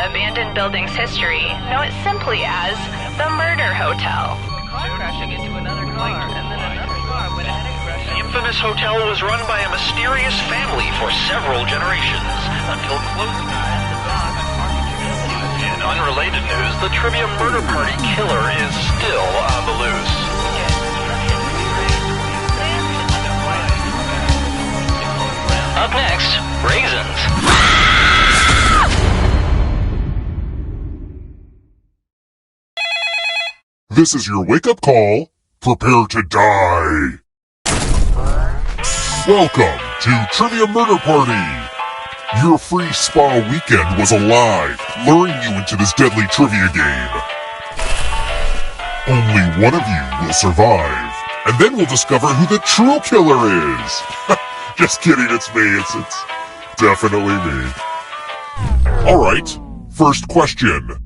the abandoned building's history, know it simply as the Murder Hotel. Crashing into another car, and then another car went ahead and crashed. The infamous hotel was run by a mysterious family for several generations, until closing time. In unrelated news, the trivia murder party killer is still on the loose. Up next, raisins. This is your wake-up call. Prepare to die. Welcome to Trivia Murder Party. Your free spa weekend was alive, luring you into this deadly trivia game. Only one of you will survive, and then we'll discover who the true killer is. Just kidding, it's me. It's definitely me. Alright, first question.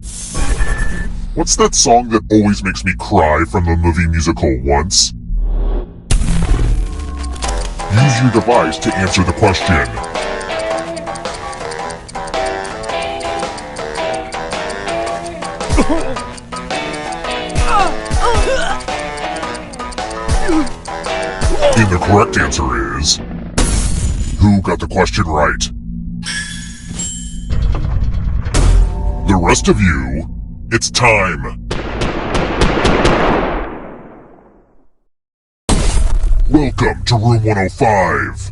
What's that song that always makes me cry from the movie musical Once? Use your device to answer the question. And the correct answer is... Who got the question right? The rest of you, it's time. Welcome to room 105.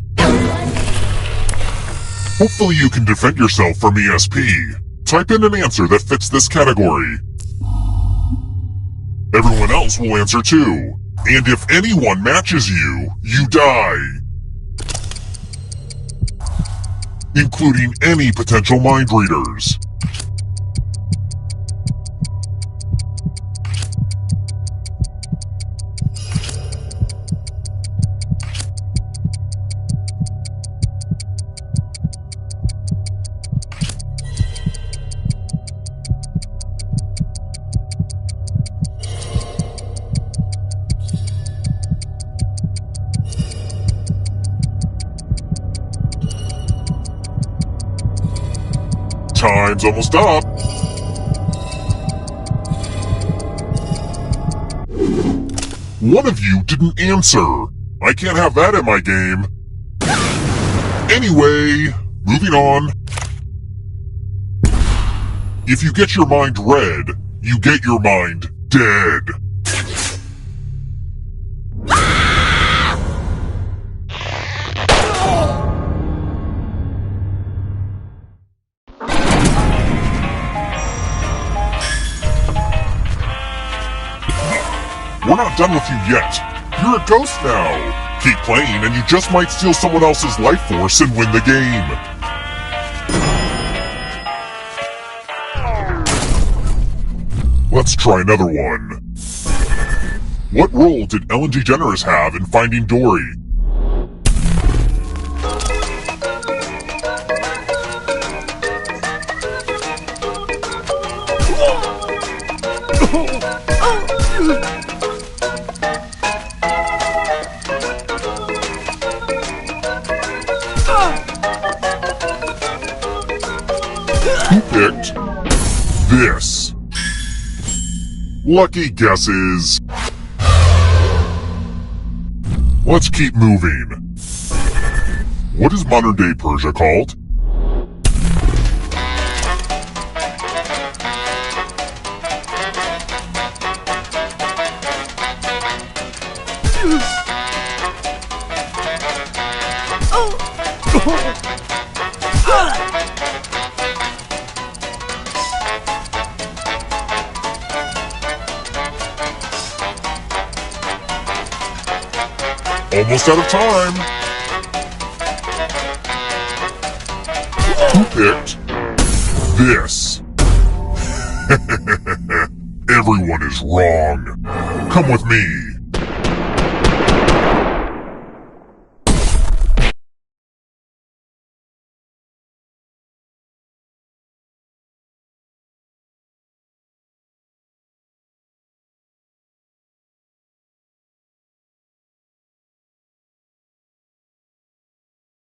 Hopefully you can defend yourself from ESP. Type in an answer that fits this category. Everyone else will answer too. And if anyone matches you, you die. Including any potential mind readers. Time's almost up. One of you didn't answer. I can't have that in my game. Anyway, moving on. If you get your mind read, you get your mind dead. We're not done with you yet. You're a ghost now. Keep playing and you just might steal someone else's life force and win the game. Let's try another one. What role did Ellen DeGeneres have in Finding Dory? Who picked this? Lucky guesses. Let's keep moving. What is modern-day Persia called? Almost out of time. Who picked this? Everyone is wrong. Come with me.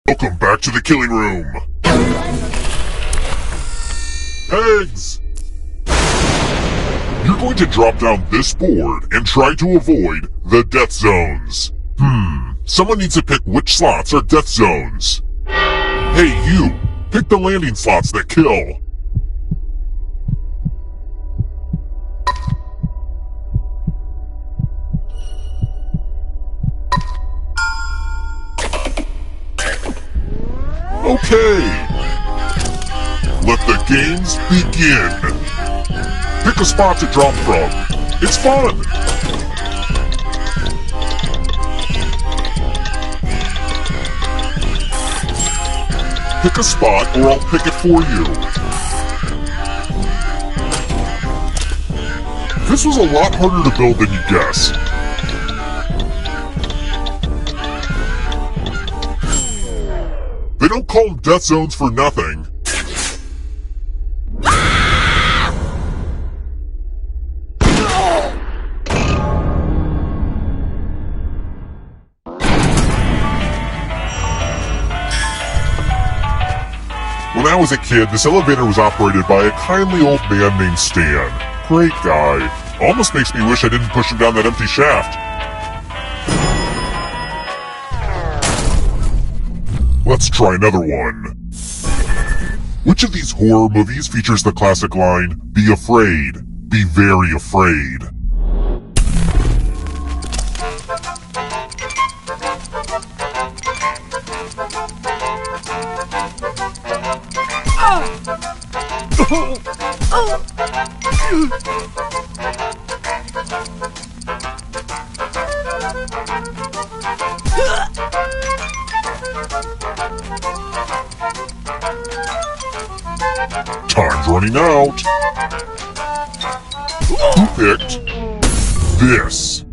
Welcome back to the killing room. Eggs! You're going to drop down this board and try to avoid the death zones. Someone needs to pick which slots are death zones. Hey, you! Pick the landing slots that kill. Okay! Let the games begin! Pick a spot to drop from. It's fun! Pick a spot or I'll pick it for you. This was a lot harder to build than you guess. They don't call them death zones for nothing. When I was a kid, this elevator was operated by a kindly old man named Stan. Great guy. Almost makes me wish I didn't push him down that empty shaft. Let's try another one. Which of these horror movies features the classic line, "Be afraid, be very afraid"? Time's running out. Who picked this?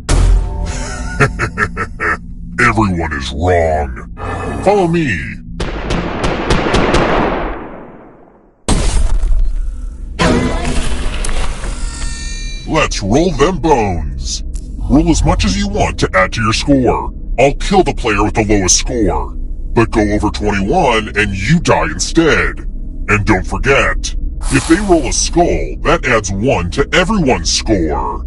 Everyone is wrong. Follow me. Let's roll them bones. Roll as much as you want to add to your score. I'll kill the player with the lowest score. But go over 21 and you die instead. And don't forget, if they roll a skull, that adds 1 to everyone's score.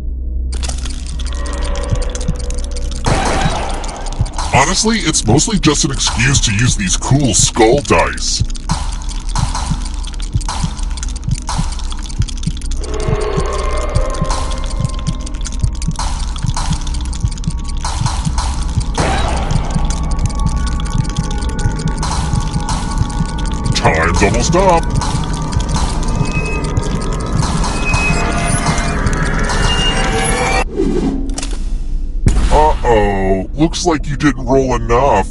Honestly, it's mostly just an excuse to use these cool skull dice. Time's almost up. Uh-oh, looks like you didn't roll enough.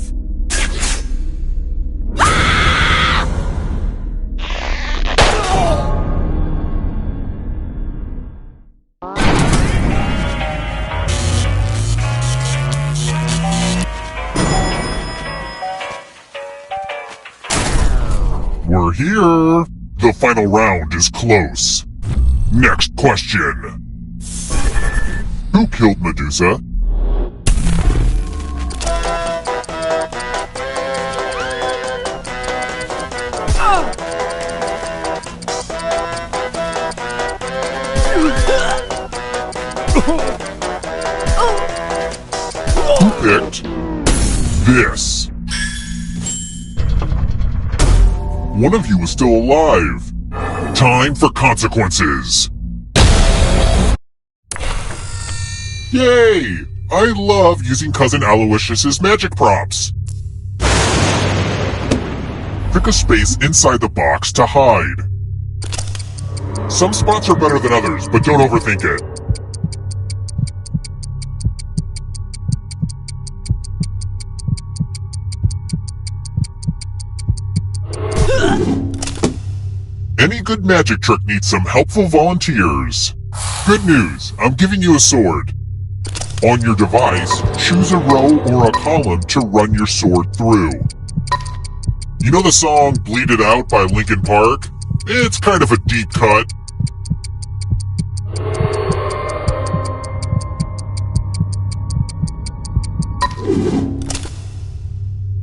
We're here. The final round is close. Next question. Who killed Medusa? Who picked this? One of you is still alive. Time for consequences. Yay! I love using Cousin Aloysius's magic props. Pick a space inside the box to hide. Some spots are better than others, but don't overthink it. Any good magic trick needs some helpful volunteers. Good news, I'm giving you a sword. On your device, choose a row or a column to run your sword through. You know the song Bleed It Out by Linkin Park? It's kind of a deep cut.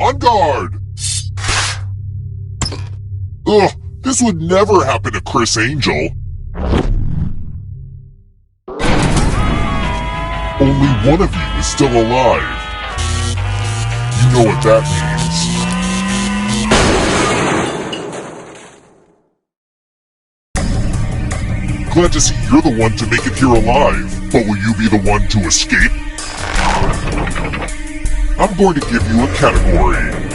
On guard! Ugh, this This would never happen to Chris Angel. Only one of you is still alive. You know what that means. Glad to see you're the one to make it here alive, but will you be the one to escape? I'm going to give you a category.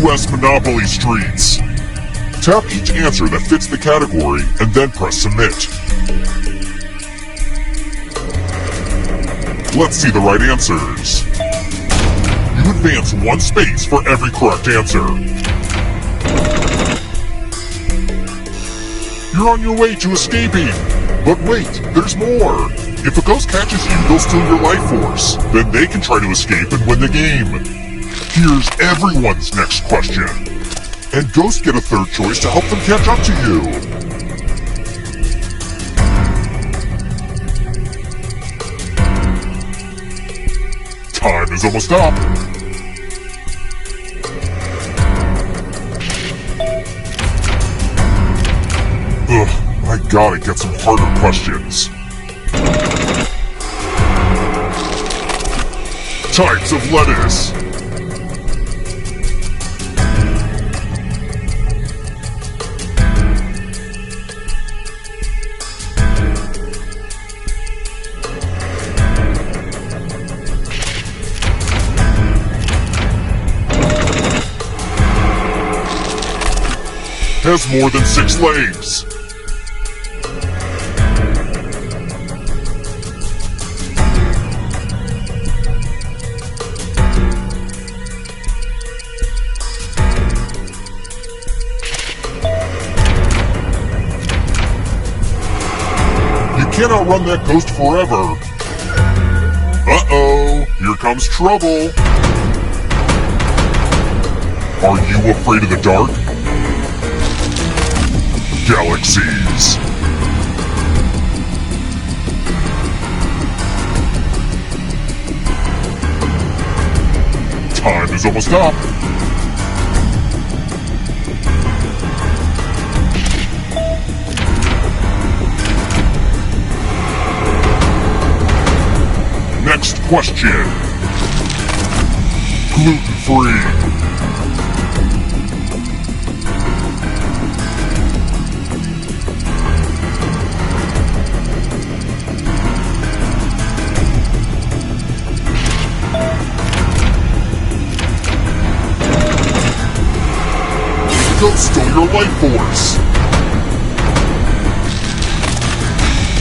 U.S. Monopoly Streets. Tap each answer that fits the category and then press submit. Let's see the right answers. You advance 1 space for every correct answer. You're on your way to escaping. But wait, there's more. If a ghost catches you, they'll steal your life force. Then they can try to escape and win the game. Here's everyone's next question. And ghosts get a third choice to help them catch up to you. Time is almost up. Ugh, I gotta get some harder questions. Types of lettuce. Has more than 6 legs. You can't outrun that ghost forever. Uh-oh, here comes trouble. Are you afraid of the dark? Galaxies. Time is almost up. Next question. Gluten-free. Ghost stole your life force.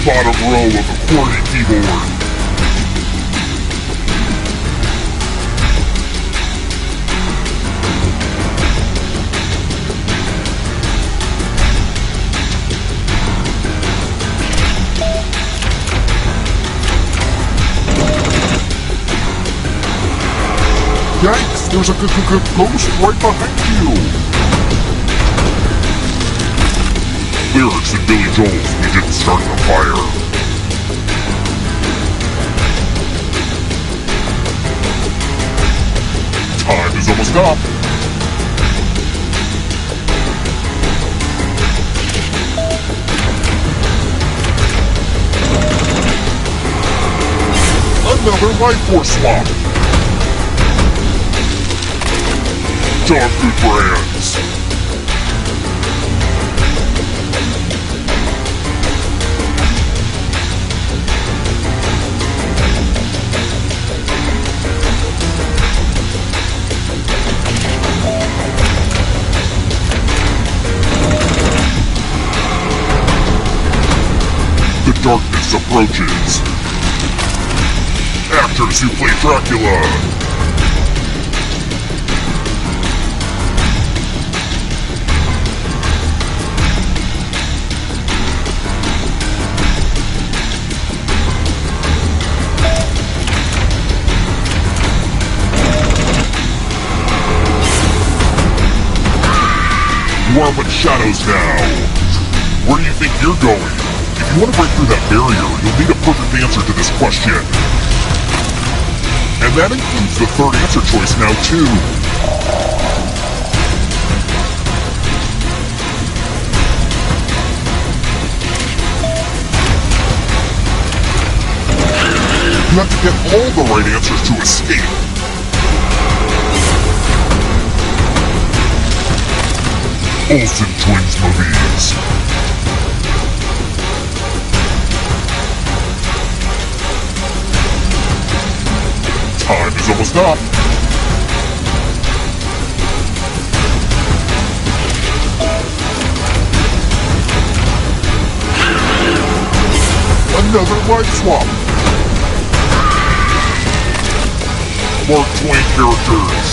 Bottom row of the QWERTY keyboard. Yikes, there's a ghost right behind you. Lyrics in Billy Joel's "We Didn't Start the Fire." Time is almost up. Another life force swap. Dog food brands. The darkness approaches. Actors who play Dracula. You are but shadows now. Where do you think you're going? If you want to break through that barrier, you'll need a perfect answer to this question. And that includes the third answer choice now, too. You have to get all the right answers to escape. Olsen Twins movies. Time is almost up. Another life swap. Mark Twain characters.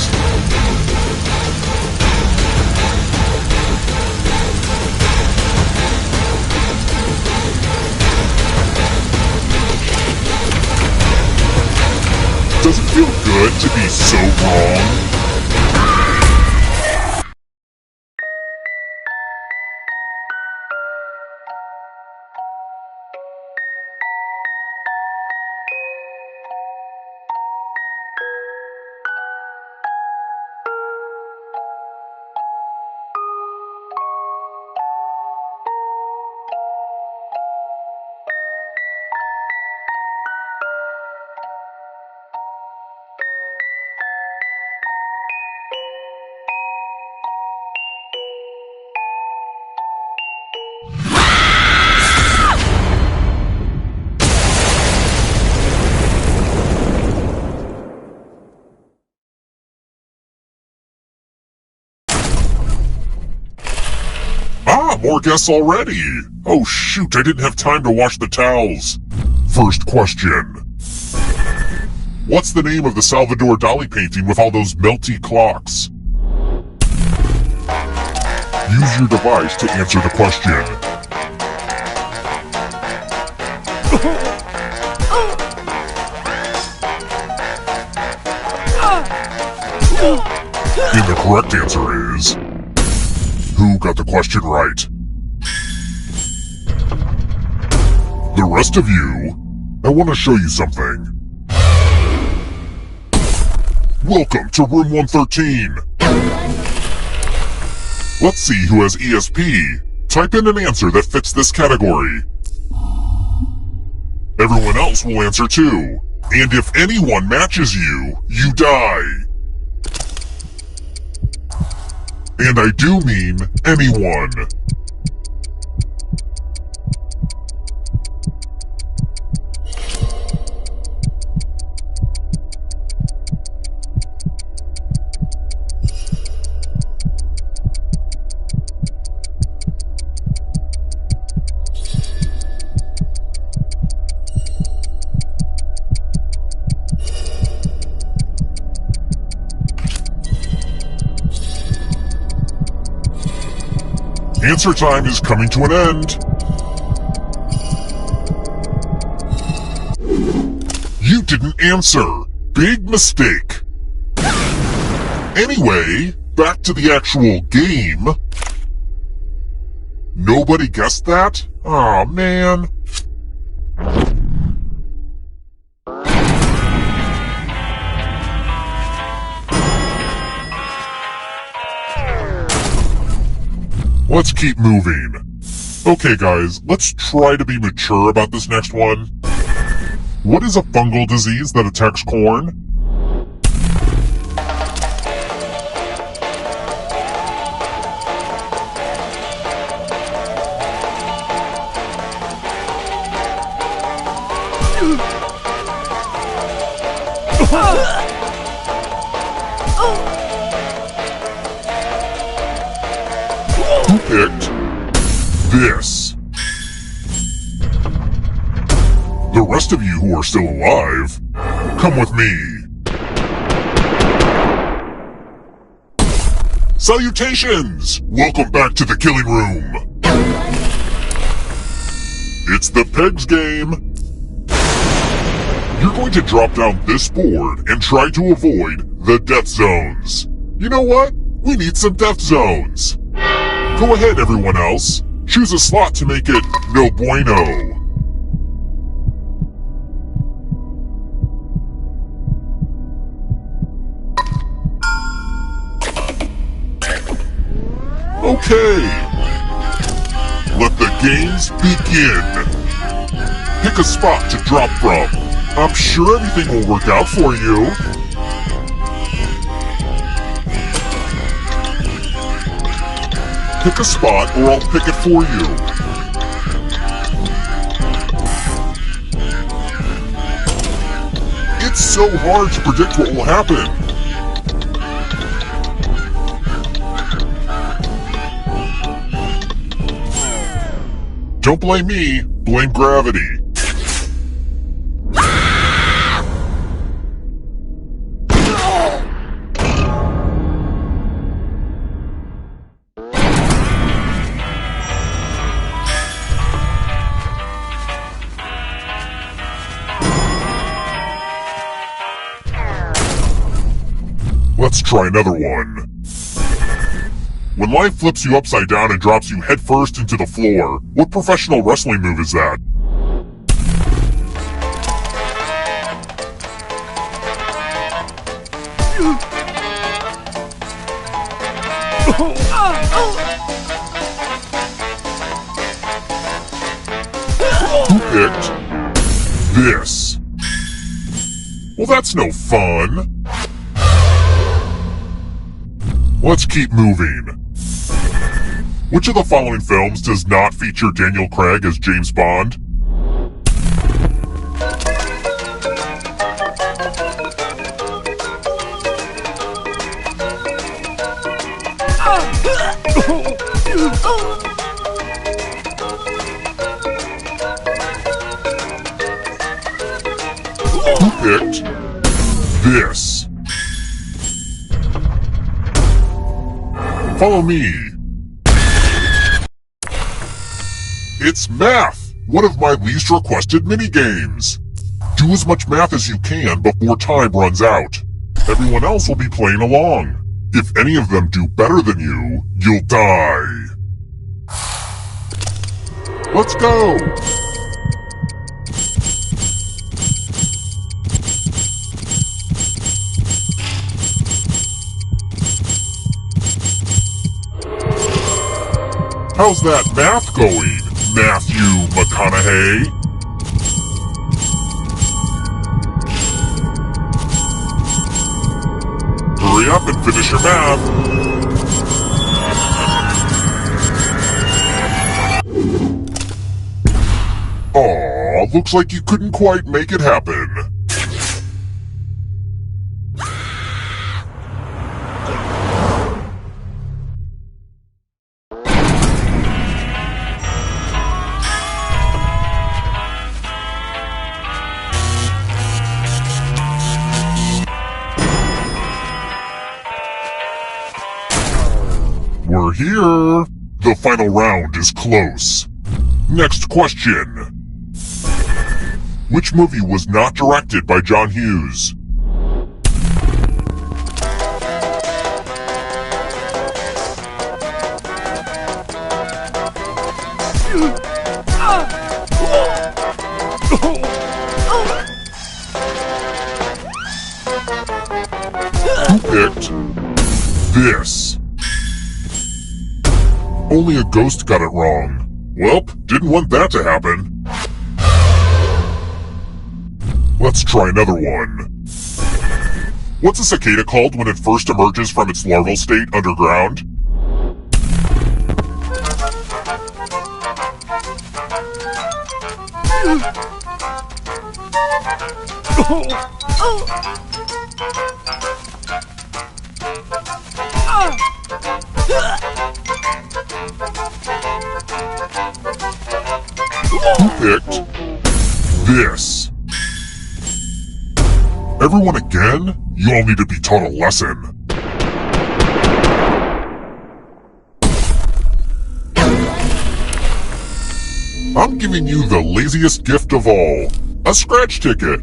Does it feel good to be so wrong? More guests already! Oh shoot, I didn't have time to wash the towels. First question. What's the name of the Salvador Dali painting with all those melty clocks? Use your device to answer the question. And the correct answer is... Who got the question right? The rest of you, I want to show you something. Welcome to room 113. Let's see who has ESP. Type in an answer that fits this category. Everyone else will answer too. And if anyone matches you, you die. And I do mean anyone. Answer time is coming to an end. You didn't answer. Big mistake. Anyway, back to the actual game. Nobody guessed that? Aw, man. Let's keep moving. Okay guys, let's try to be mature about this next one. What is a fungal disease that attacks corn? Who picked this? The rest of you who are still alive, come with me. Salutations! Welcome back to the killing room. It's the Pegs game. You're going to drop down this board and try to avoid the death zones. You know what? We need some death zones. Go ahead, everyone else. Choose a slot to make it no bueno. Okay. Let the games begin. Pick a spot to drop from. I'm sure everything will work out for you. Pick a spot or I'll pick it for you. It's so hard to predict what will happen. Don't blame me, blame gravity. Let's try another one. When life flips you upside down and drops you headfirst into the floor, what professional wrestling move is that? Who picked this? Well, that's no fun. Let's keep moving. Which of the following films does not feature Daniel Craig as James Bond? Who picked this? Follow me. It's math, one of my least requested minigames. Do as much math as you can before time runs out. Everyone else will be playing along. If any of them do better than you, you'll die. Let's go! How's that math going, Matthew McConaughey? Hurry up and finish your math. Aw, looks like you couldn't quite make it happen. We're here. The final round is close. Next question. Which movie was not directed by John Hughes? Who picked this? Only a ghost got it wrong. Welp, didn't want that to happen. Let's try another one. What's a cicada called when it first emerges from its larval state underground? Who picked this? Everyone again? You all need to be taught a lesson. I'm giving you the laziest gift of all. A scratch ticket.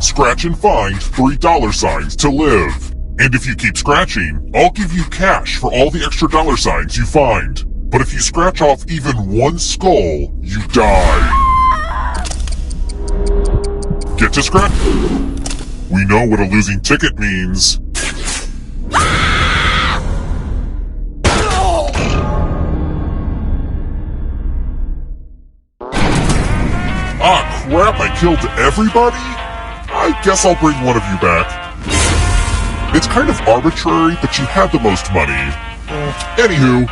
Scratch and find $3 to live. And if you keep scratching, I'll give you cash for all the extra $signs you find. But if you scratch off even one skull, you die. Get to scratch? We know what a losing ticket means. Ah, crap, I killed everybody? I guess I'll bring one of you back. It's kind of arbitrary, but you had the most money. Anywho,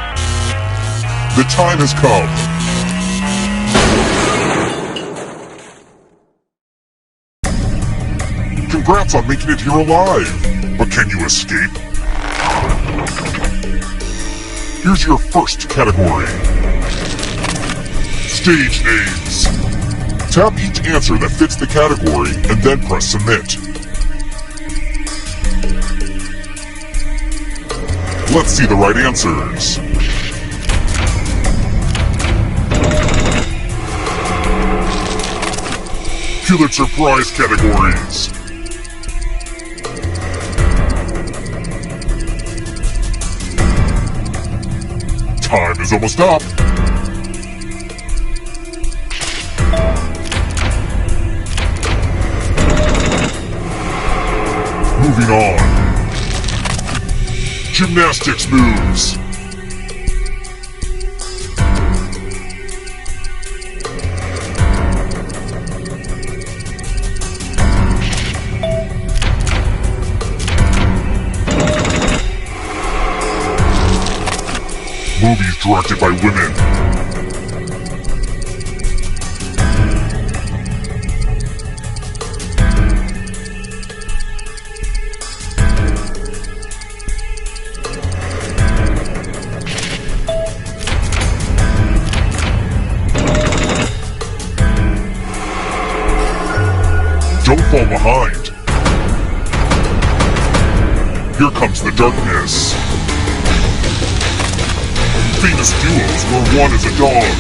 the time has come. Congrats on making it here alive. But can you escape? Here's your first category. Stage names. Tap each answer that fits the category and then press submit. Let's see the right answers. Pulitzer Prize categories. Time is almost up. Moving on. Gymnastics moves. Movies directed by women. Don't fall behind. Here comes the darkness. Famous duos where one is a dog.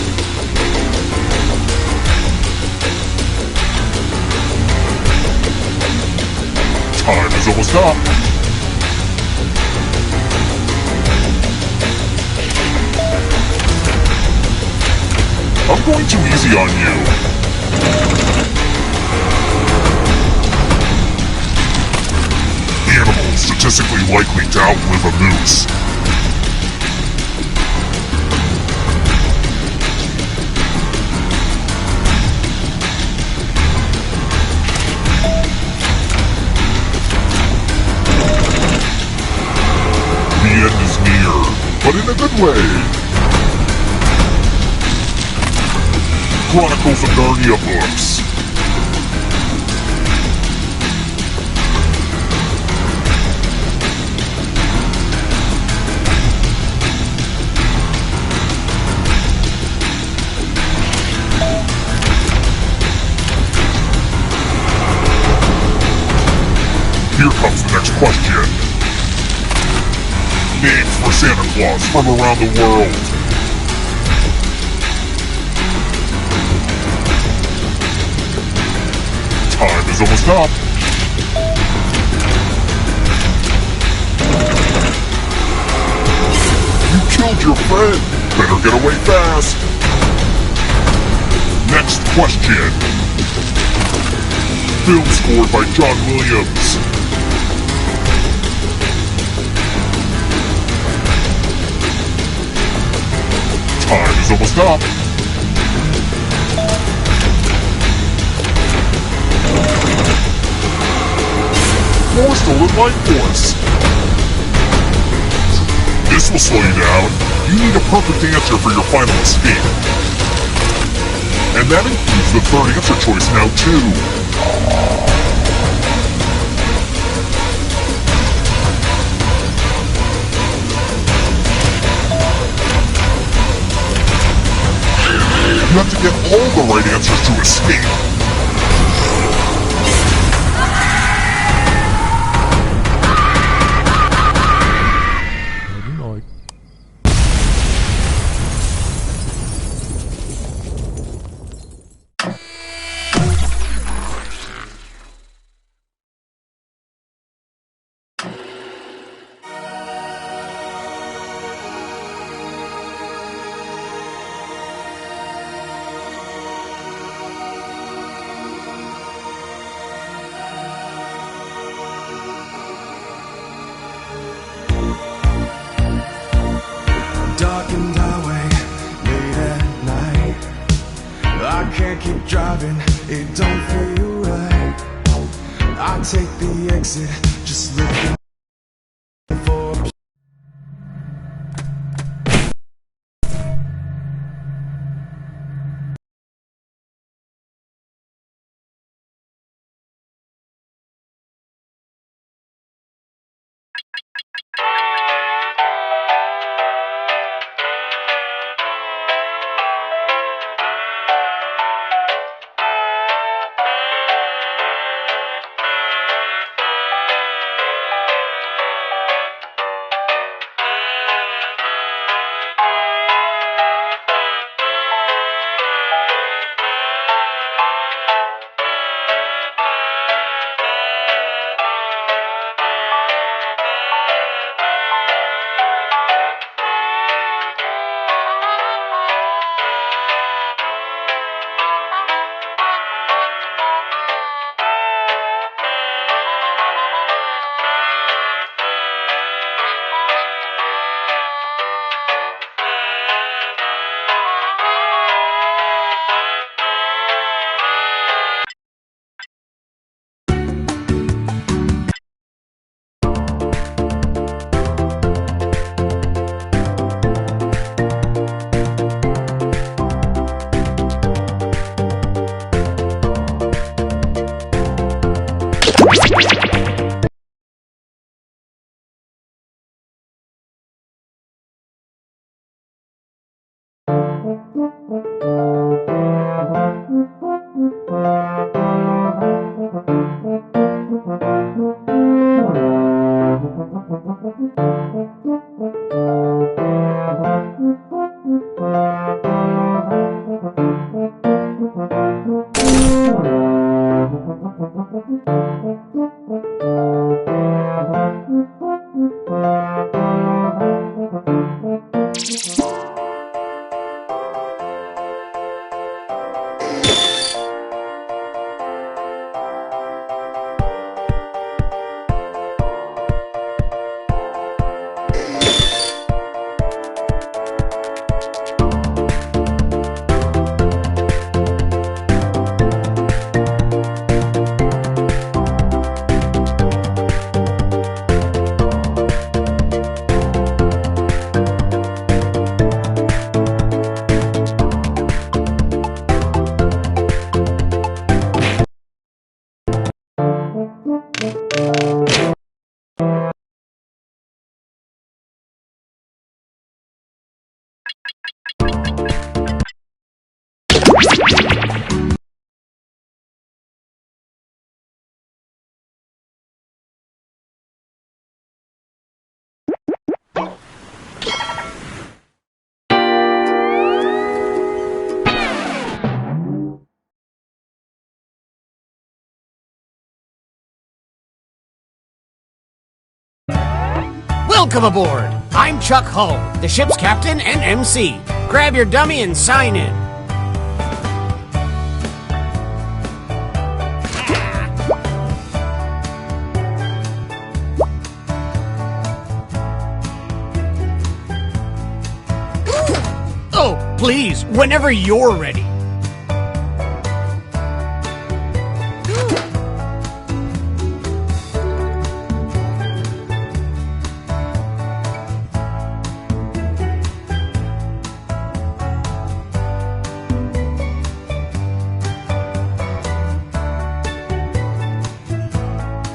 Time is almost up. I'm going too easy on you. Animals statistically likely to outlive a moose. The end is near, but in a good way. Chronicles of Narnia books. Here comes the next question. Names for Santa Claus from around the world. Time is almost up. You killed your friend. Better get away fast. Next question. Film scored by John Williams. Time is almost up. More stolen life force. This will slow you down. You need a perfect answer for your final escape. And that includes the third answer choice now too. You have to get all the right answers to escape. keep driving, it don't feel right. I take the exit, just looking for a Welcome aboard! I'm Chuck Hull, the ship's captain and MC. Grab your dummy and sign in. Oh, please, whenever you're ready.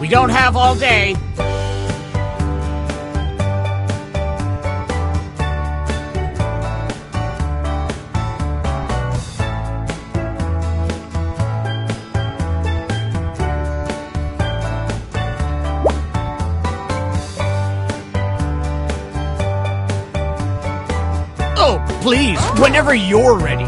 We don't have all day. Oh, please, whenever you're ready.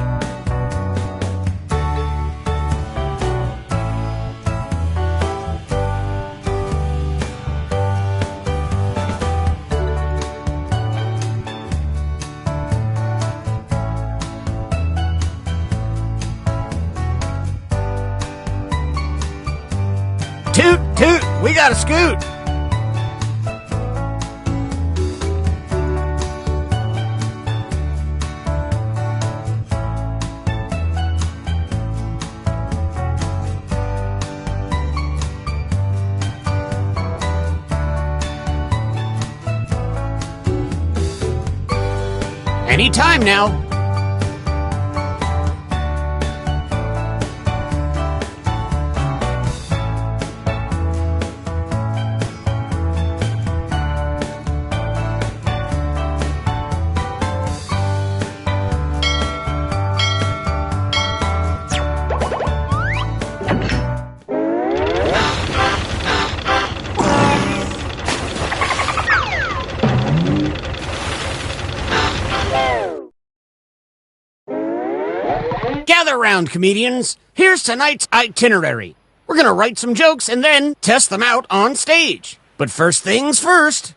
Toot, toot, we got a scoot. Anytime now. Gather round, comedians. Here's tonight's itinerary. We're gonna write some jokes and then test them out on stage. But first things first,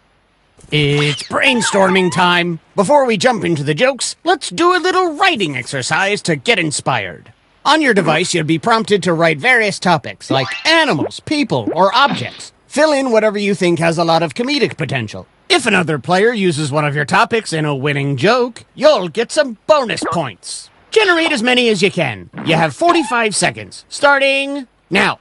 it's brainstorming time. Before we jump into the jokes, let's do a little writing exercise to get inspired. On your device, you'll be prompted to write various topics like animals, people, or objects. Fill in whatever you think has a lot of comedic potential. If another player uses one of your topics in a winning joke, you'll get some bonus points. Generate as many as you can. You have 45 seconds, starting now.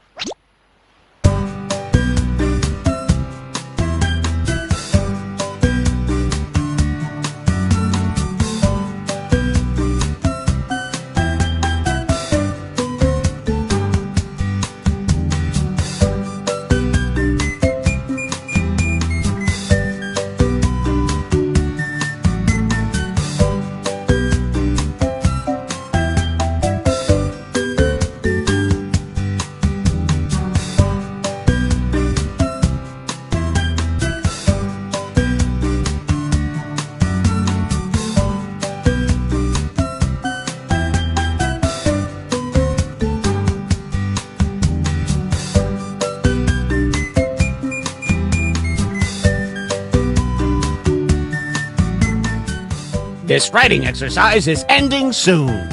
This writing exercise is ending soon.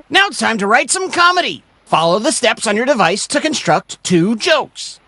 Now it's time to write some comedy. Follow the steps on your device to construct 2 jokes.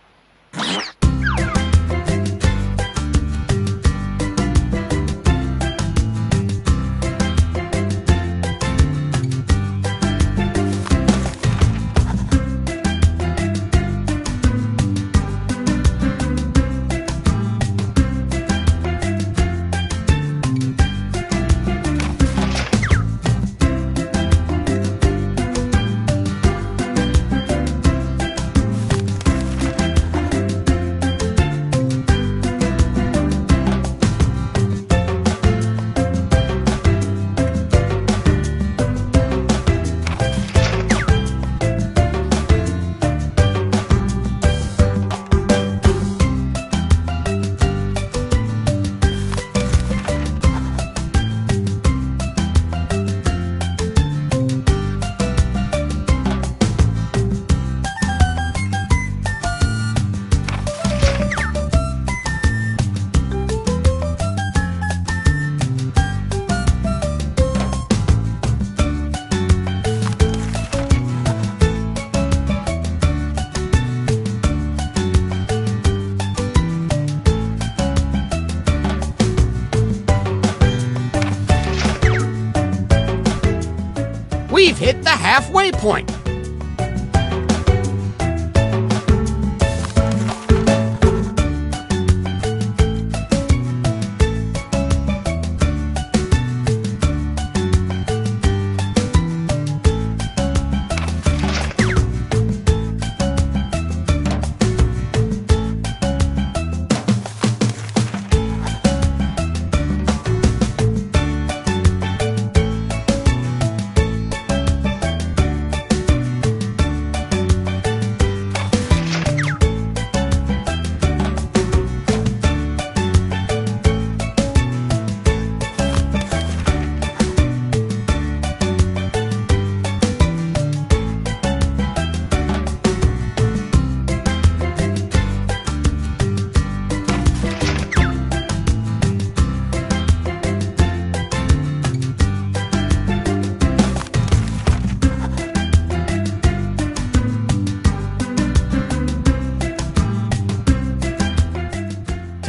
We've hit the halfway point.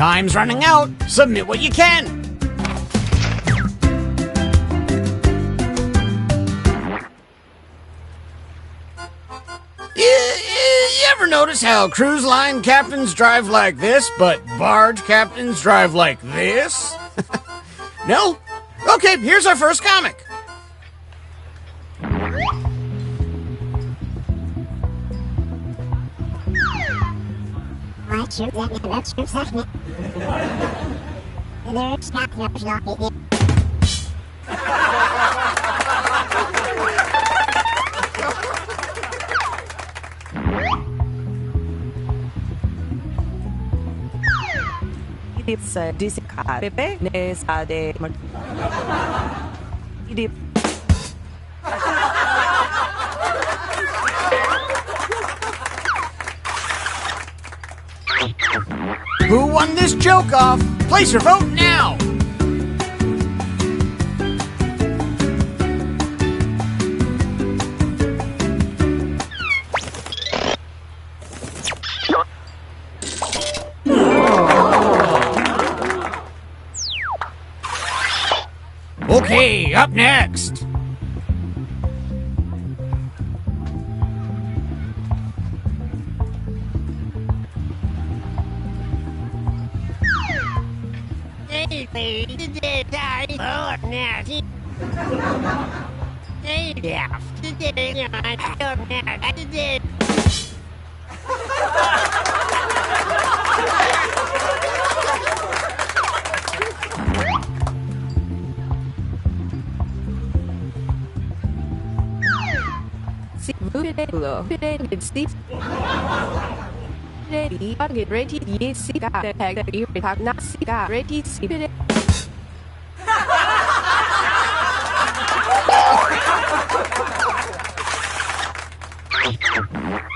Time's running out. Submit what you can. ever notice how cruise line captains drive like this, but barge captains drive like this? No? Okay, here's our first comic. It's a discard. Pepe, nesa de. Who won this joke off? Place your vote now! Okay, up next.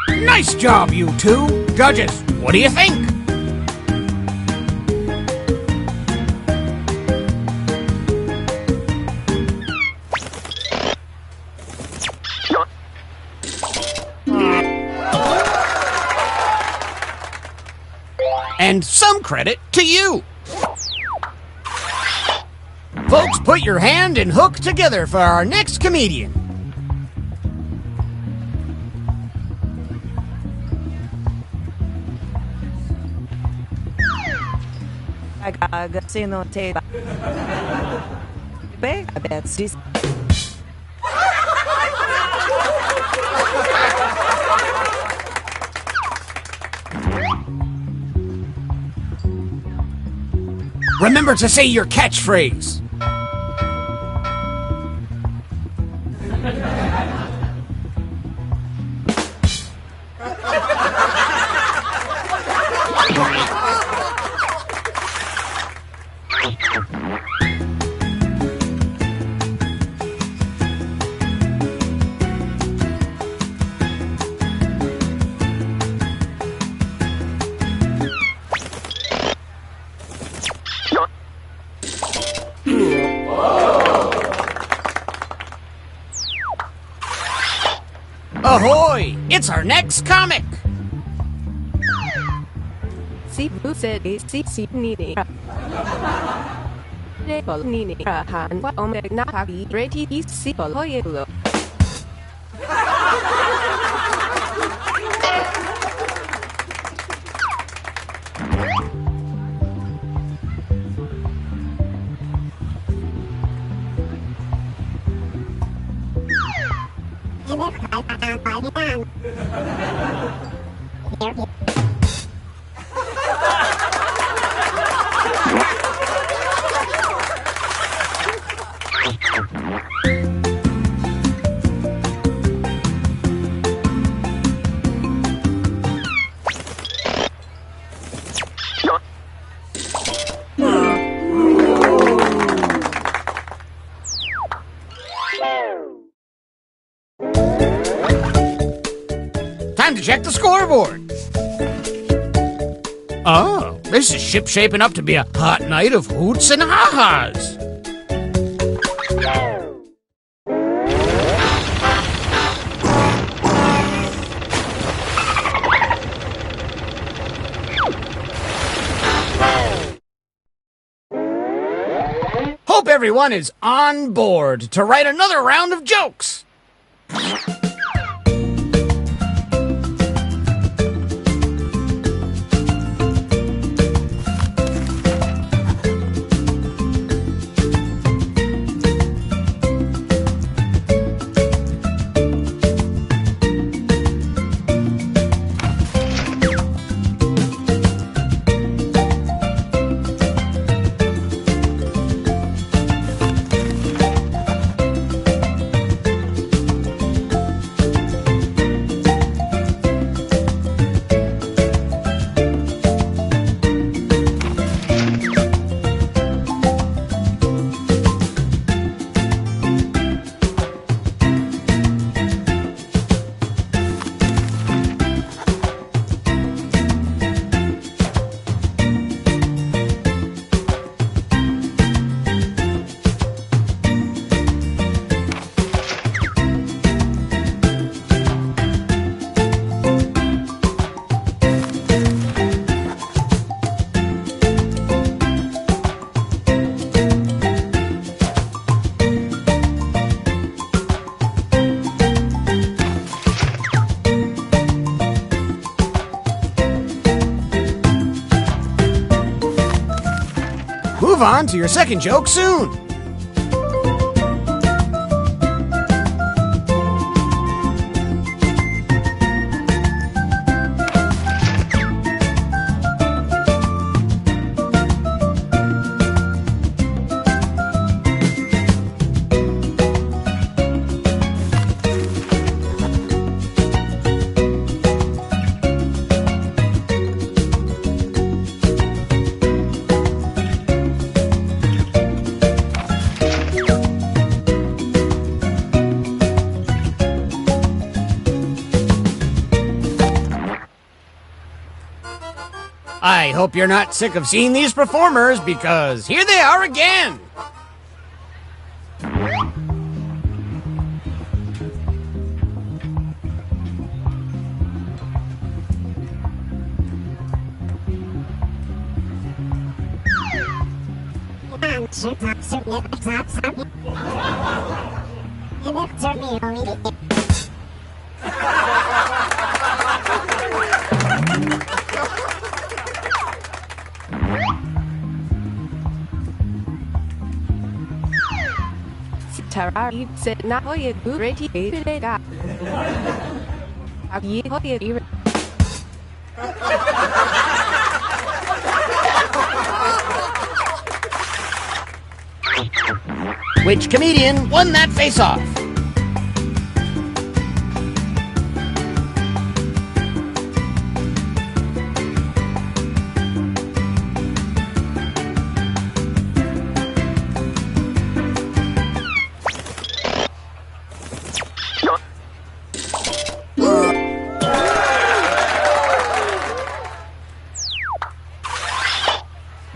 Nice job, you two. Judges, what do you think? And some credit to you. Folks, put your hand and hook together for our next comedian. Remember to say your catchphrase. Ahoy! It's our next comic! Time to check the scoreboard. Oh, this is shaping up to be a hot night of hoots and ha-has. Hope everyone is on board to write another round of jokes. Move on to your second joke soon. I hope you're not sick of seeing these performers, because here they are again! Tarari said not hoye ready ga. Ye hoye Which comedian won that face-off?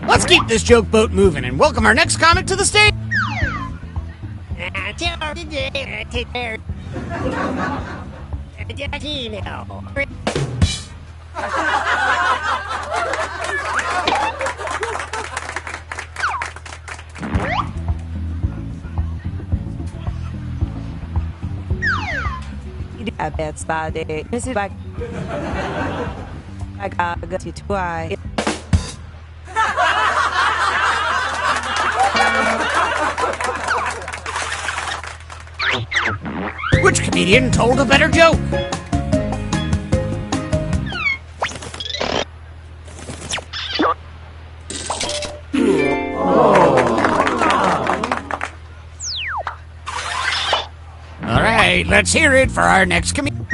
Let's keep this joke boat moving and welcome our next comic to the stage. That's bad. This is like I got to try. Which comedian told a better joke? All right, let's hear it for our next comedian.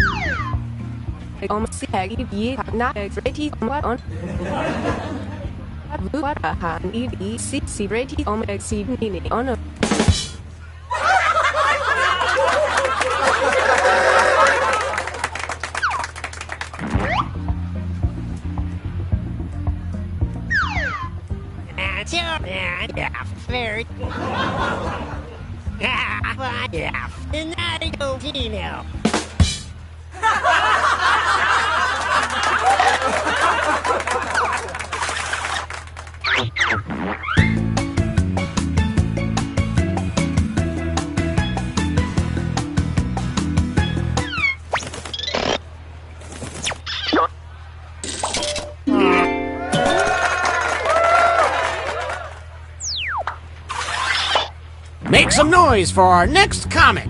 Make some noise for our next comic.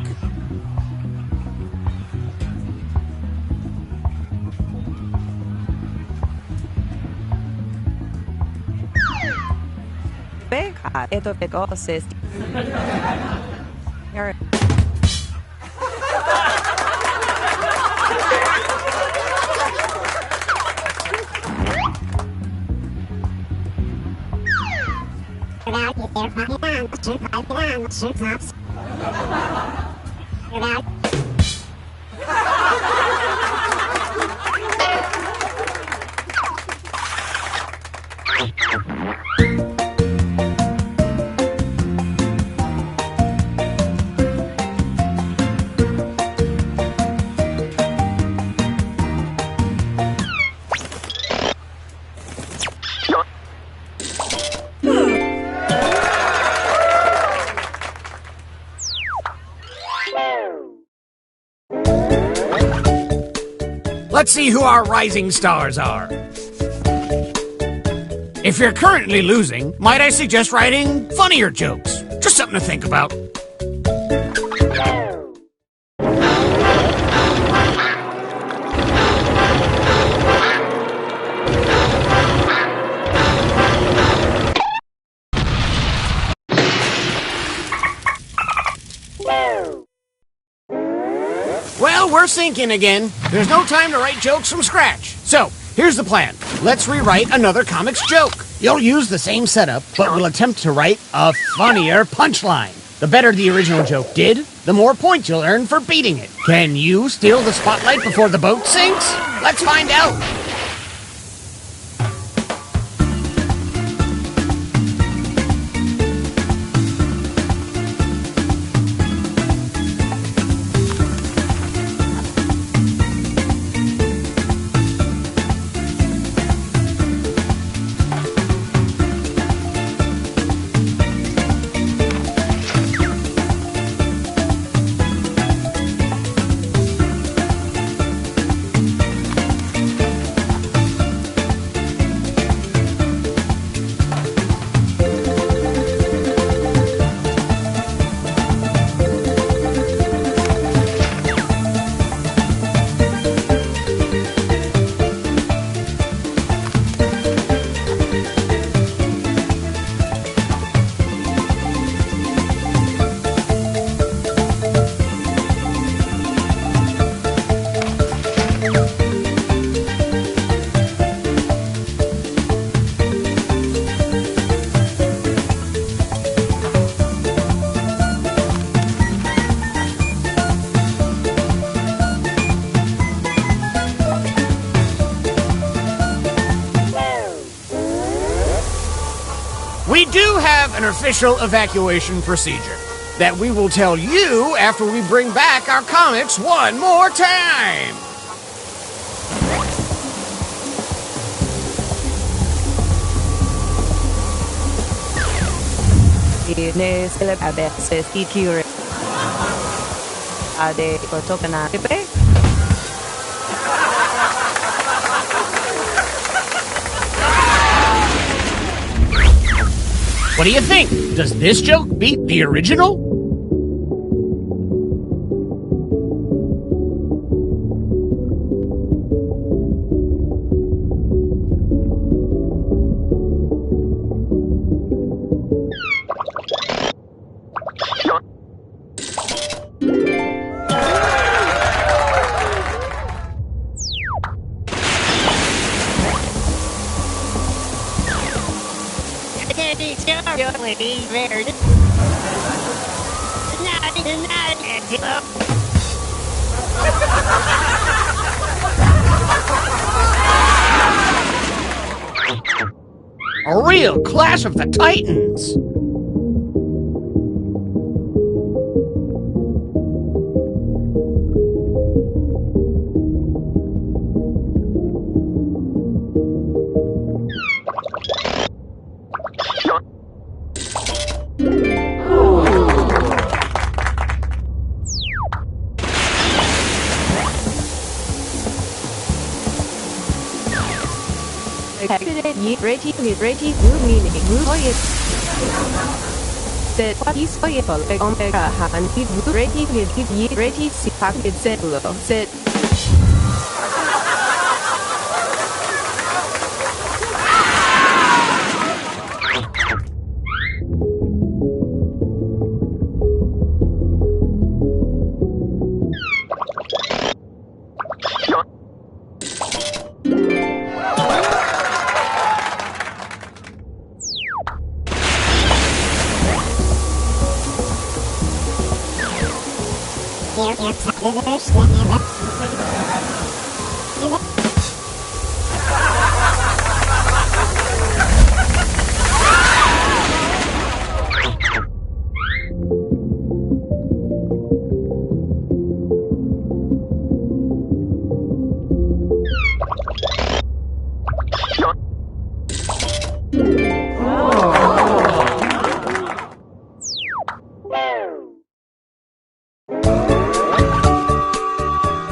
Esto te coses. Let's see who our rising stars are. If you're currently losing, might I suggest writing funnier jokes? Just something to think about. Well, we're sinking again. There's no time to write jokes from scratch. So, here's the plan. Let's rewrite another comics joke. You'll use the same setup, but we'll attempt to write a funnier punchline. The better the original joke did, the more points you'll earn for beating it. Can you steal the spotlight before the boat sinks? Let's find out. We do have an official evacuation procedure that we will tell you after we bring back our comics one more time. What do you think? Does this joke beat the original? A real Clash of the Titans!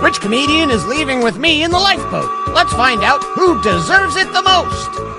Which comedian is leaving with me in the lifeboat? Let's find out who deserves it the most!